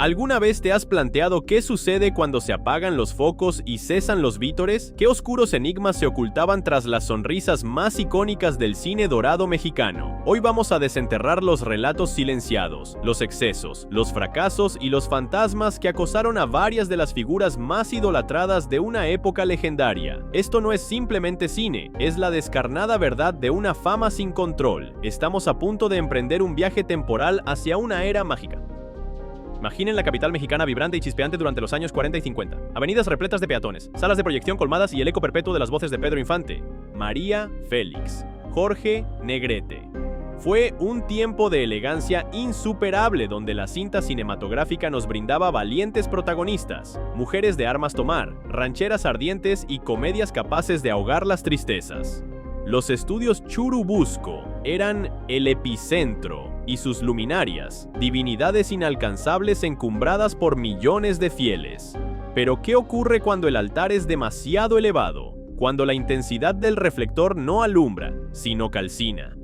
¿Alguna vez te has planteado qué sucede cuando se apagan los focos y cesan los vítores? ¿Qué oscuros enigmas se ocultaban tras las sonrisas más icónicas del cine dorado mexicano? Hoy vamos a desenterrar los relatos silenciados, los excesos, los fracasos y los fantasmas que acosaron a varias de las figuras más idolatradas de una época legendaria. Esto no es simplemente cine, es la descarnada verdad de una fama sin control. Estamos a punto de emprender un viaje temporal hacia una era mágica. Imaginen la capital mexicana vibrante y chispeante durante los años 40 y 50. Avenidas repletas de peatones, salas de proyección colmadas y el eco perpetuo de las voces de Pedro Infante, María Félix, Jorge Negrete. Fue un tiempo de elegancia insuperable donde la cinta cinematográfica nos brindaba valientes protagonistas, mujeres de armas tomar, rancheras ardientes y comedias capaces de ahogar las tristezas. Los estudios Churubusco eran el epicentro y sus luminarias, divinidades inalcanzables encumbradas por millones de fieles. Pero ¿qué ocurre cuando el altar es demasiado elevado? Cuando la intensidad del reflector no alumbra, sino calcina.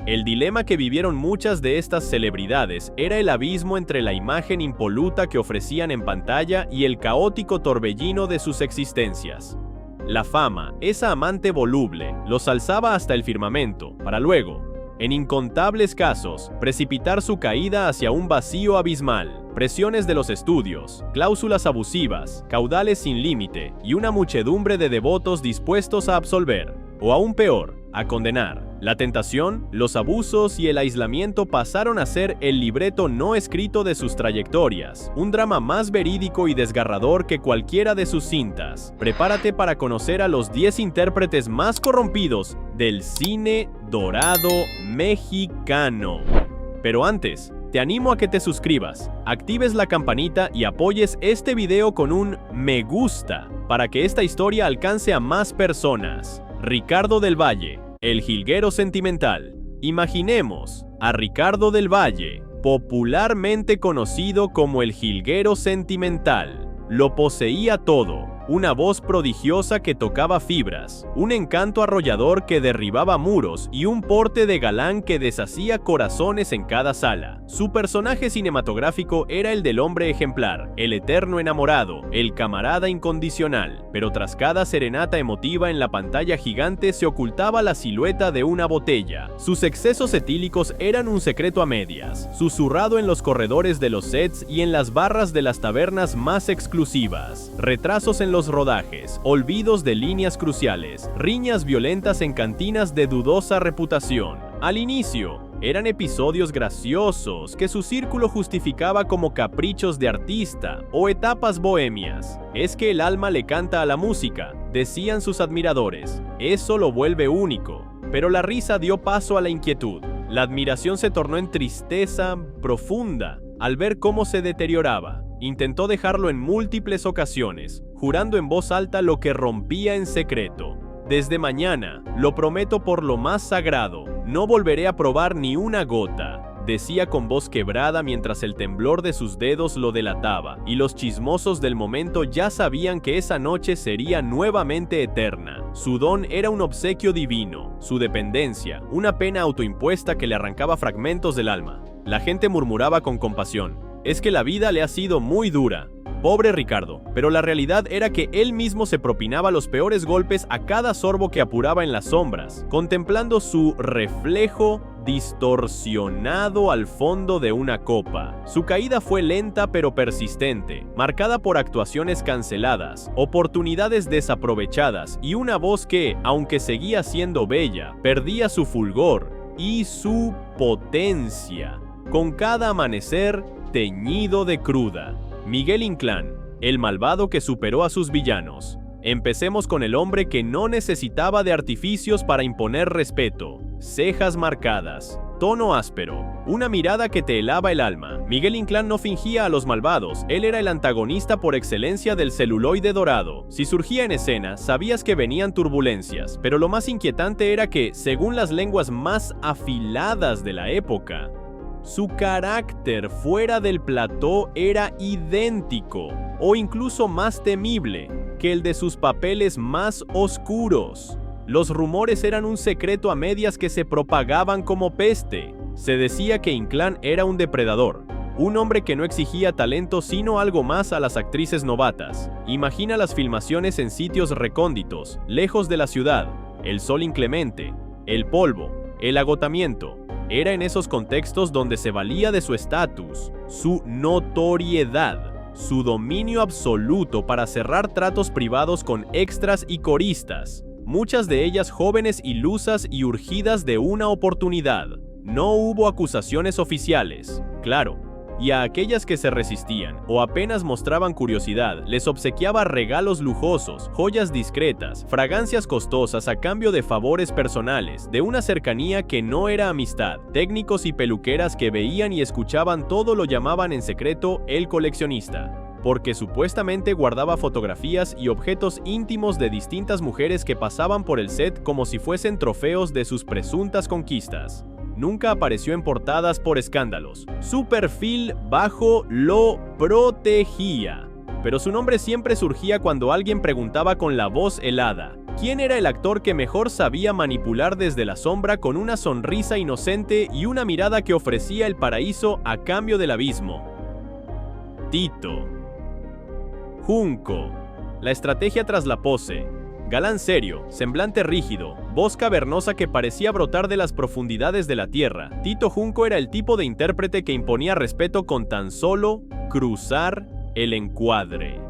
El dilema que vivieron muchas de estas celebridades era el abismo entre la imagen impoluta que ofrecían en pantalla y el caótico torbellino de sus existencias. La fama, esa amante voluble, los alzaba hasta el firmamento, para luego, en incontables casos, precipitar su caída hacia un vacío abismal. Presiones de los estudios, cláusulas abusivas, caudales sin límite y una muchedumbre de devotos dispuestos a absolver, o aún peor, a condenar. La tentación, los abusos y el aislamiento pasaron a ser el libreto no escrito de sus trayectorias, un drama más verídico y desgarrador que cualquiera de sus cintas. Prepárate para conocer a los 10 intérpretes más corrompidos del cine dorado mexicano. Pero antes, te animo a que te suscribas, actives la campanita y apoyes este video con un me gusta para que esta historia alcance a más personas. Ricardo del Valle, el jilguero sentimental. Imaginemos a Ricardo del Valle, popularmente conocido como el jilguero sentimental. Lo poseía todo. Una voz prodigiosa que tocaba fibras, un encanto arrollador que derribaba muros y un porte de galán que deshacía corazones en cada sala. Su personaje cinematográfico era el del hombre ejemplar, el eterno enamorado, el camarada incondicional. Pero tras cada serenata emotiva en la pantalla gigante se ocultaba la silueta de una botella. Sus excesos etílicos eran un secreto a medias, susurrado en los corredores de los sets y en las barras de las tabernas más exclusivas. Retrasos en los rodajes, olvidos de líneas cruciales, riñas violentas en cantinas de dudosa reputación. Al inicio, eran episodios graciosos que su círculo justificaba como caprichos de artista o etapas bohemias. Es que el alma le canta a la música, decían sus admiradores. Eso lo vuelve único. Pero la risa dio paso a la inquietud. La admiración se tornó en tristeza profunda al ver cómo se deterioraba. Intentó dejarlo en múltiples ocasiones, jurando en voz alta lo que rompía en secreto. Desde mañana, lo prometo por lo más sagrado, no volveré a probar ni una gota, decía con voz quebrada mientras el temblor de sus dedos lo delataba, y los chismosos del momento ya sabían que esa noche sería nuevamente eterna. Su don era un obsequio divino, su dependencia, una pena autoimpuesta que le arrancaba fragmentos del alma. La gente murmuraba con compasión. Es que la vida le ha sido muy dura. Pobre Ricardo, pero la realidad era que él mismo se propinaba los peores golpes a cada sorbo que apuraba en las sombras, contemplando su reflejo distorsionado al fondo de una copa. Su caída fue lenta pero persistente, marcada por actuaciones canceladas, oportunidades desaprovechadas y una voz que, aunque seguía siendo bella, perdía su fulgor y su potencia, con cada amanecer teñido de cruda. Miguel Inclán, el malvado que superó a sus villanos. Empecemos con el hombre que no necesitaba de artificios para imponer respeto. Cejas marcadas, tono áspero, una mirada que te helaba el alma. Miguel Inclán no fingía a los malvados, él era el antagonista por excelencia del celuloide dorado. Si surgía en escena, sabías que venían turbulencias, pero lo más inquietante era que, según las lenguas más afiladas de la época, su carácter fuera del plató era idéntico, o incluso más temible, que el de sus papeles más oscuros. Los rumores eran un secreto a medias que se propagaban como peste. Se decía que Inclán era un depredador, Un hombre que no exigía talento sino algo más a las actrices novatas. Imagina las filmaciones en sitios recónditos, lejos de la ciudad, el sol inclemente, el polvo, el agotamiento. Era en esos contextos donde se valía de su estatus, su notoriedad, su dominio absoluto para cerrar tratos privados con extras y coristas, muchas de ellas jóvenes ilusas y urgidas de una oportunidad. No hubo acusaciones oficiales, claro, y a aquellas que se resistían o apenas mostraban curiosidad, les obsequiaba regalos lujosos, joyas discretas, fragancias costosas a cambio de favores personales, de una cercanía que no era amistad. Técnicos y peluqueras que veían y escuchaban todo lo llamaban en secreto el coleccionista, porque supuestamente guardaba fotografías y objetos íntimos de distintas mujeres que pasaban por el set como si fuesen trofeos de sus presuntas conquistas. Nunca apareció en portadas por escándalos. Su perfil bajo lo protegía. Pero su nombre siempre surgía cuando alguien preguntaba con la voz helada: ¿quién era el actor que mejor sabía manipular desde la sombra con una sonrisa inocente y una mirada que ofrecía el paraíso a cambio del abismo? Tito Junco. La estrategia tras la pose. Galán serio, semblante rígido, voz cavernosa que parecía brotar de las profundidades de la tierra. Tito Junco era el tipo de intérprete que imponía respeto con tan solo cruzar el encuadre.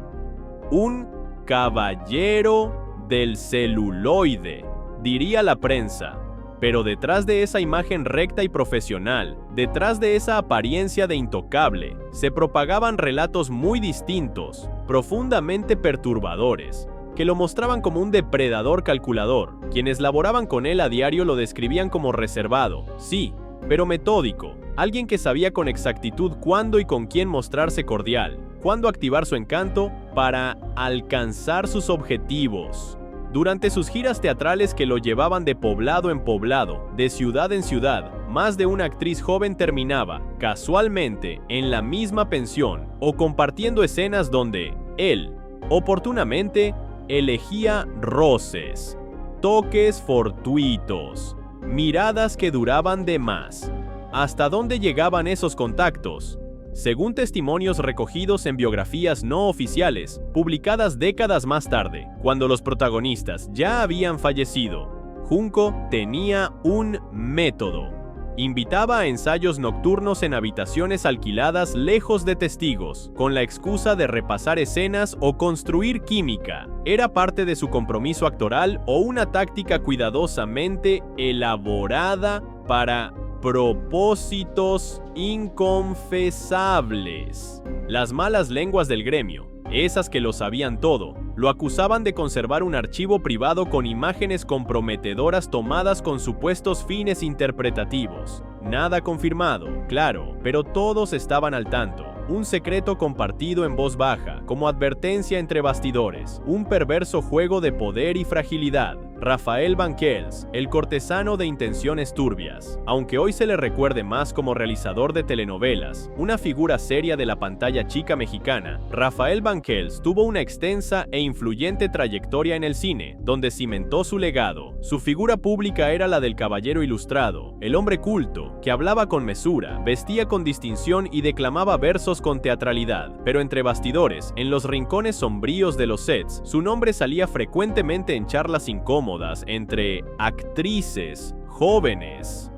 Un caballero del celuloide, diría la prensa. Pero detrás de esa imagen recta y profesional, detrás de esa apariencia de intocable, se propagaban relatos muy distintos, profundamente perturbadores, que lo mostraban como un depredador calculador. Quienes laboraban con él a diario lo describían como reservado, sí, pero metódico, alguien que sabía con exactitud cuándo y con quién mostrarse cordial, cuándo activar su encanto para alcanzar sus objetivos. Durante sus giras teatrales que lo llevaban de poblado en poblado, de ciudad en ciudad, más de una actriz joven terminaba, casualmente, en la misma pensión o compartiendo escenas donde él, oportunamente, elegía roces, toques fortuitos, miradas que duraban de más. ¿Hasta dónde llegaban esos contactos? Según testimonios recogidos en biografías no oficiales, publicadas décadas más tarde, cuando los protagonistas ya habían fallecido, Junco tenía un método. Invitaba a ensayos nocturnos en habitaciones alquiladas lejos de testigos, con la excusa de repasar escenas o construir química. Era parte de su compromiso actoral o una táctica cuidadosamente elaborada para propósitos inconfesables. Las malas lenguas del gremio, esas que lo sabían todo, lo acusaban de conservar un archivo privado con imágenes comprometedoras tomadas con supuestos fines interpretativos. Nada confirmado, claro, pero todos estaban al tanto. Un secreto compartido en voz baja, como advertencia entre bastidores. Un perverso juego de poder y fragilidad. Rafael Banquels, el cortesano de intenciones turbias. Aunque hoy se le recuerde más como realizador de telenovelas, una figura seria de la pantalla chica mexicana, Rafael Banquels tuvo una extensa e influyente trayectoria en el cine, donde cimentó su legado. Su figura pública era la del caballero ilustrado, el hombre culto, que hablaba con mesura, vestía con distinción y declamaba versos con teatralidad. Pero entre bastidores, en los rincones sombríos de los sets, su nombre salía frecuentemente en charlas incómodas entre actrices jóvenes.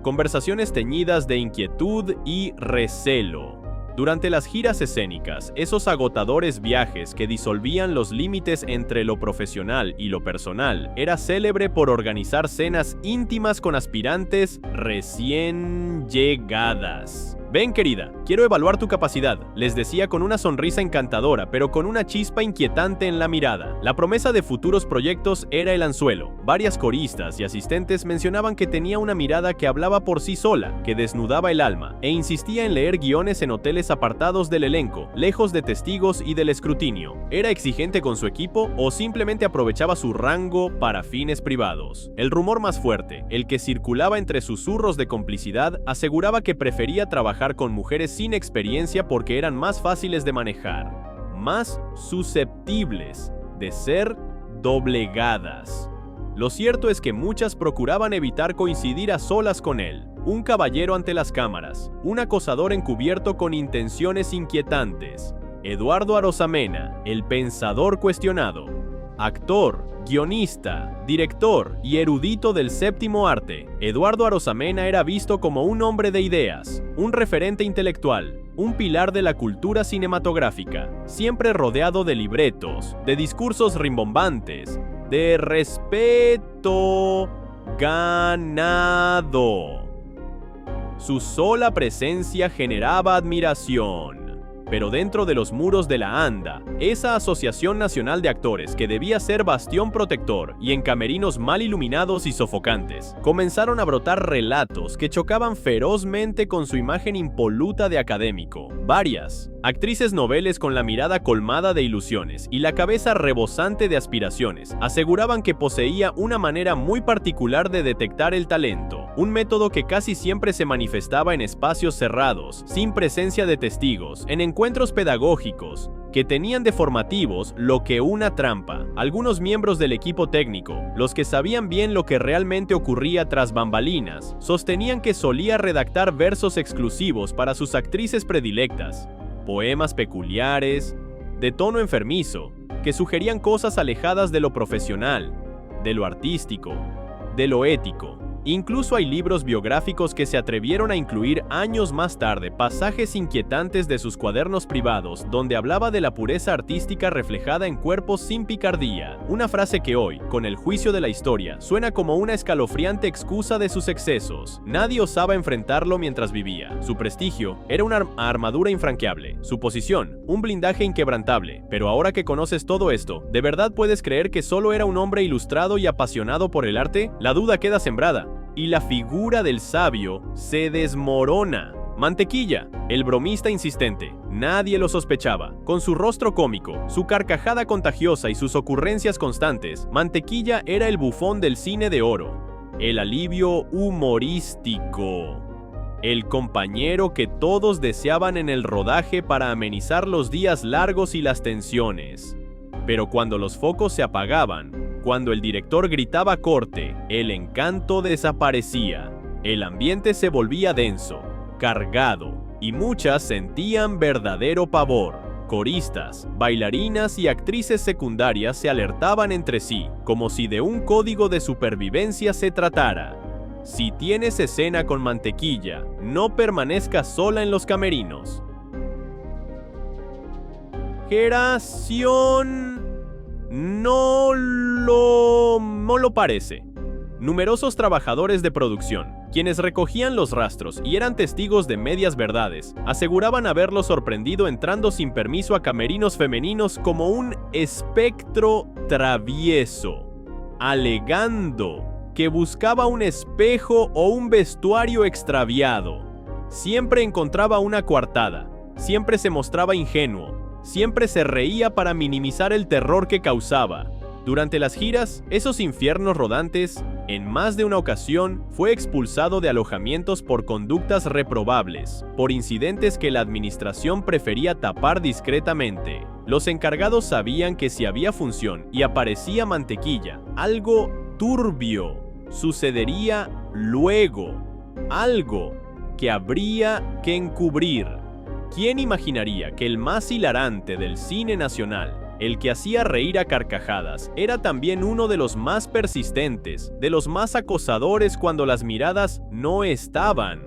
Conversaciones teñidas de inquietud y recelo. Durante las giras escénicas, esos agotadores viajes que disolvían los límites entre lo profesional y lo personal, era célebre por organizar cenas íntimas con aspirantes recién llegadas. Ven, querida, quiero evaluar tu capacidad, les decía con una sonrisa encantadora, pero con una chispa inquietante en la mirada. La promesa de futuros proyectos era el anzuelo. Varias coristas y asistentes mencionaban que tenía una mirada que hablaba por sí sola, que desnudaba el alma, e insistía en leer guiones en hoteles apartados del elenco, lejos de testigos y del escrutinio. ¿Era exigente con su equipo o simplemente aprovechaba su rango para fines privados? El rumor más fuerte, el que circulaba entre susurros de complicidad, aseguraba que prefería trabajar con mujeres sin experiencia porque eran más fáciles de manejar, más susceptibles de ser doblegadas. Lo cierto es que muchas procuraban evitar coincidir a solas con él. un caballero ante las cámaras, un acosador encubierto con intenciones inquietantes. Eduardo Arosamena, el pensador cuestionado. Actor, guionista, director y erudito del séptimo arte, Eduardo Arosamena era visto como un hombre de ideas, un referente intelectual, un pilar de la cultura cinematográfica, siempre rodeado de libretos, de discursos rimbombantes, de respeto ganado. Su sola presencia generaba admiración. Pero dentro de los muros de la ANDA, esa Asociación Nacional de Actores que debía ser bastión protector y en camerinos mal iluminados y sofocantes, comenzaron a brotar relatos que chocaban ferozmente con su imagen impoluta de académico. Varias actrices noveles con la mirada colmada de ilusiones y la cabeza rebosante de aspiraciones aseguraban que poseía una manera muy particular de detectar el talento, un método que casi siempre se manifestaba en espacios cerrados, sin presencia de testigos, en encuentros pedagógicos, que tenían de formativos lo que una trampa. Algunos miembros del equipo técnico, los que sabían bien lo que realmente ocurría tras bambalinas, sostenían que solía redactar versos exclusivos para sus actrices predilectas, poemas peculiares, de tono enfermizo, que sugerían cosas alejadas de lo profesional, de lo artístico, de lo ético. Incluso hay libros biográficos que se atrevieron a incluir años más tarde pasajes inquietantes de sus cuadernos privados donde hablaba de la pureza artística reflejada en cuerpos sin picardía, una frase que hoy, con el juicio de la historia, suena como una escalofriante excusa de sus excesos. Nadie osaba enfrentarlo mientras vivía. Su prestigio era una armadura infranqueable, su posición, un blindaje inquebrantable, pero ahora que conoces todo esto, ¿de verdad puedes creer que solo era un hombre ilustrado y apasionado por el arte? La duda queda sembrada. Y la figura del sabio se desmorona. Mantequilla, el bromista insistente, nadie lo sospechaba. Con su rostro cómico, su carcajada contagiosa y sus ocurrencias constantes, Mantequilla era el bufón del cine de oro, el alivio humorístico, el compañero que todos deseaban en el rodaje para amenizar los días largos y las tensiones. Pero cuando los focos se apagaban, cuando el director gritaba corte, el encanto desaparecía. El ambiente se volvía denso, cargado, y muchas sentían verdadero pavor. Coristas, bailarinas y actrices secundarias se alertaban entre sí, como si de un código de supervivencia se tratara. Si tienes escena con Mantequilla, no permanezcas sola en los camerinos. Geración no lo parece. Numerosos trabajadores de producción, quienes recogían los rastros y eran testigos de medias verdades, aseguraban haberlo sorprendido entrando sin permiso a camerinos femeninos como un espectro travieso, alegando que buscaba un espejo o un vestuario extraviado. Siempre encontraba una coartada, siempre se mostraba ingenuo, siempre se reía para minimizar el terror que causaba. Durante las giras, esos infiernos rodantes, en más de una ocasión, fue expulsado de alojamientos por conductas reprobables, por incidentes que la administración prefería tapar discretamente. Los encargados sabían que si había función y aparecía Mantequilla, algo turbio sucedería luego, algo que habría que encubrir. ¿Quién imaginaría que el más hilarante del cine nacional, el que hacía reír a carcajadas, era también uno de los más persistentes, de los más acosadores cuando las miradas no estaban?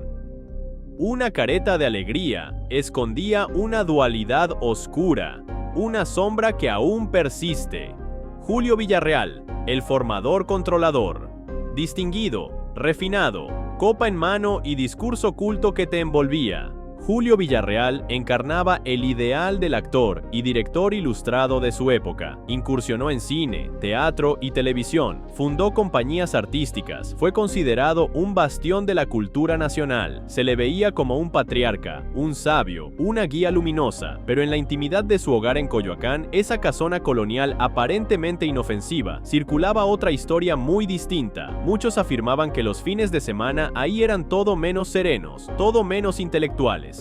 Una careta de alegría escondía una dualidad oscura, una sombra que aún persiste. Julio Villarreal, el formador controlador, distinguido, refinado, copa en mano y discurso culto que te envolvía. Julio Villarreal encarnaba el ideal del actor y director ilustrado de su época. Incursionó en cine, teatro y televisión, fundó compañías artísticas, fue considerado un bastión de la cultura nacional. Se le veía como un patriarca, un sabio, una guía luminosa, pero en la intimidad de su hogar en Coyoacán, esa casona colonial aparentemente inofensiva, circulaba otra historia muy distinta. Muchos afirmaban que los fines de semana ahí eran todo menos serenos, todo menos intelectuales.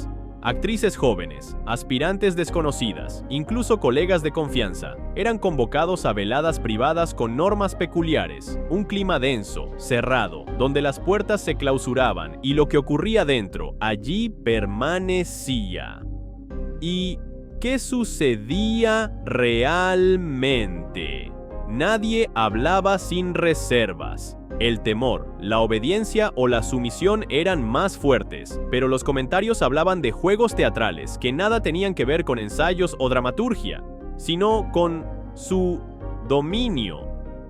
Actrices jóvenes, aspirantes desconocidas, incluso colegas de confianza, eran convocados a veladas privadas con normas peculiares, un clima denso, cerrado, donde las puertas se clausuraban y lo que ocurría dentro, allí permanecía. ¿Y qué sucedía realmente? Nadie hablaba sin reservas. El temor, la obediencia o la sumisión eran más fuertes, pero los comentarios hablaban de juegos teatrales que nada tenían que ver con ensayos o dramaturgia, sino con su dominio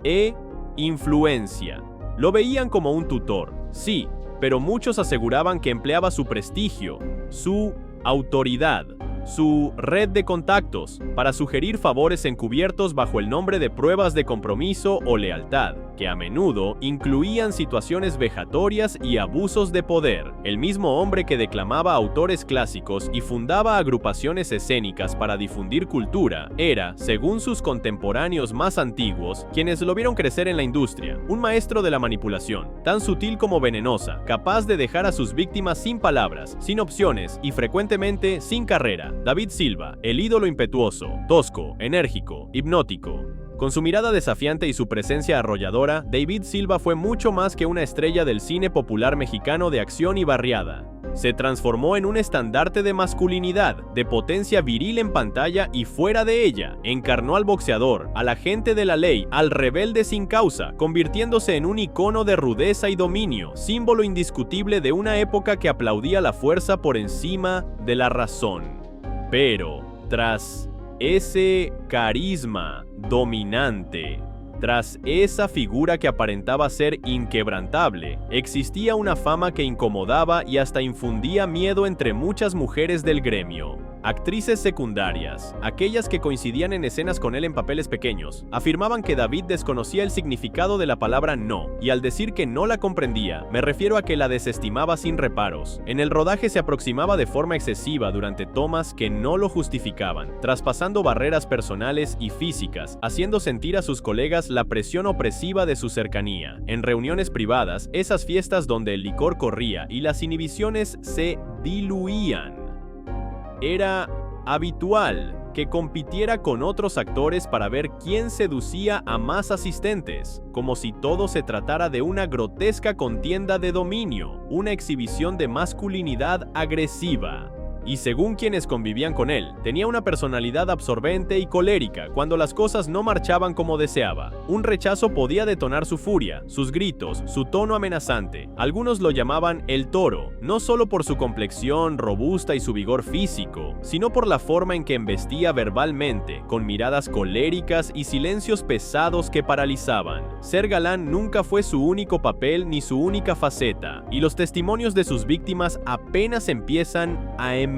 e influencia. Lo veían como un tutor, sí, pero muchos aseguraban que empleaba su prestigio, su autoridad, su red de contactos para sugerir favores encubiertos bajo el nombre de pruebas de compromiso o lealtad, que a menudo incluían situaciones vejatorias y abusos de poder. El mismo hombre que declamaba autores clásicos y fundaba agrupaciones escénicas para difundir cultura, era, según sus contemporáneos más antiguos, quienes lo vieron crecer en la industria, un maestro de la manipulación, tan sutil como venenosa, capaz de dejar a sus víctimas sin palabras, sin opciones y frecuentemente sin carrera. David Silva, el ídolo impetuoso, tosco, enérgico, hipnótico. Con su mirada desafiante y su presencia arrolladora, David Silva fue mucho más que una estrella del cine popular mexicano de acción y barriada. Se transformó en un estandarte de masculinidad, de potencia viril en pantalla y fuera de ella. Encarnó al boxeador, al agente de la ley, al rebelde sin causa, convirtiéndose en un icono de rudeza y dominio, símbolo indiscutible de una época que aplaudía la fuerza por encima de la razón. Pero, tras ese carisma dominante, tras esa figura que aparentaba ser inquebrantable, existía una fama que incomodaba y hasta infundía miedo entre muchas mujeres del gremio. Actrices secundarias, aquellas que coincidían en escenas con él en papeles pequeños, afirmaban que David desconocía el significado de la palabra no, y al decir que no la comprendía, me refiero a que la desestimaba sin reparos. En el rodaje se aproximaba de forma excesiva durante tomas que no lo justificaban, traspasando barreras personales y físicas, haciendo sentir a sus colegas la presión opresiva de su cercanía. En reuniones privadas, esas fiestas donde el licor corría y las inhibiciones se diluían, era habitual que compitiera con otros actores para ver quién seducía a más asistentes, como si todo se tratara de una grotesca contienda de dominio, una exhibición de masculinidad agresiva. Y según quienes convivían con él, tenía una personalidad absorbente y colérica cuando las cosas no marchaban como deseaba. Un rechazo podía detonar su furia, sus gritos, su tono amenazante. Algunos lo llamaban el toro, no solo por su complexión robusta y su vigor físico, sino por la forma en que embestía verbalmente, con miradas coléricas y silencios pesados que paralizaban. Ser galán nunca fue su único papel ni su única faceta, y los testimonios de sus víctimas apenas empiezan a emerger.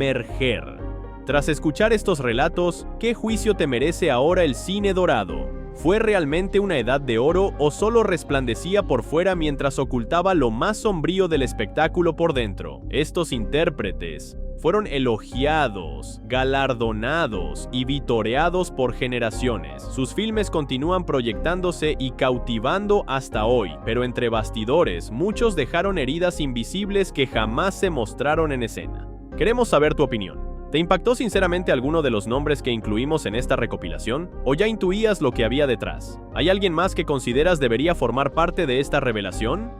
Tras escuchar estos relatos, ¿qué juicio te merece ahora el cine dorado? ¿Fue realmente una edad de oro o solo resplandecía por fuera mientras ocultaba lo más sombrío del espectáculo por dentro? Estos intérpretes fueron elogiados, galardonados y vitoreados por generaciones. Sus filmes continúan proyectándose y cautivando hasta hoy, pero entre bastidores muchos dejaron heridas invisibles que jamás se mostraron en escena. Queremos saber tu opinión. ¿Te impactó sinceramente alguno de los nombres que incluimos en esta recopilación? ¿O ya intuías lo que había detrás? ¿Hay alguien más que consideras debería formar parte de esta revelación?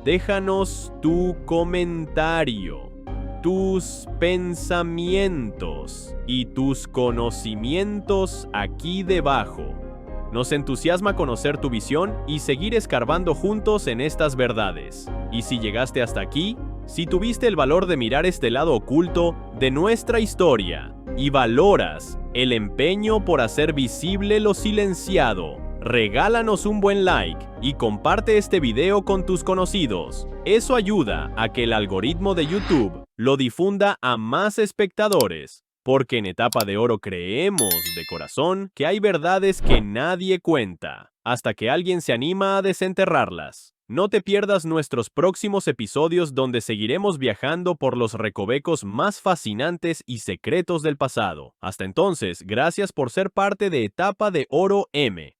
Déjanos tu comentario, tus pensamientos y tus conocimientos aquí debajo. Nos entusiasma conocer tu visión y seguir escarbando juntos en estas verdades. Y si llegaste hasta aquí, si tuviste el valor de mirar este lado oculto de nuestra historia y valoras el empeño por hacer visible lo silenciado, regálanos un buen like y comparte este video con tus conocidos. Eso ayuda a que el algoritmo de YouTube lo difunda a más espectadores, porque en Etapa de Oro creemos de corazón que hay verdades que nadie cuenta, hasta que alguien se anima a desenterrarlas. No te pierdas nuestros próximos episodios donde seguiremos viajando por los recovecos más fascinantes y secretos del pasado. Hasta entonces, gracias por ser parte de Etapa de Oro M.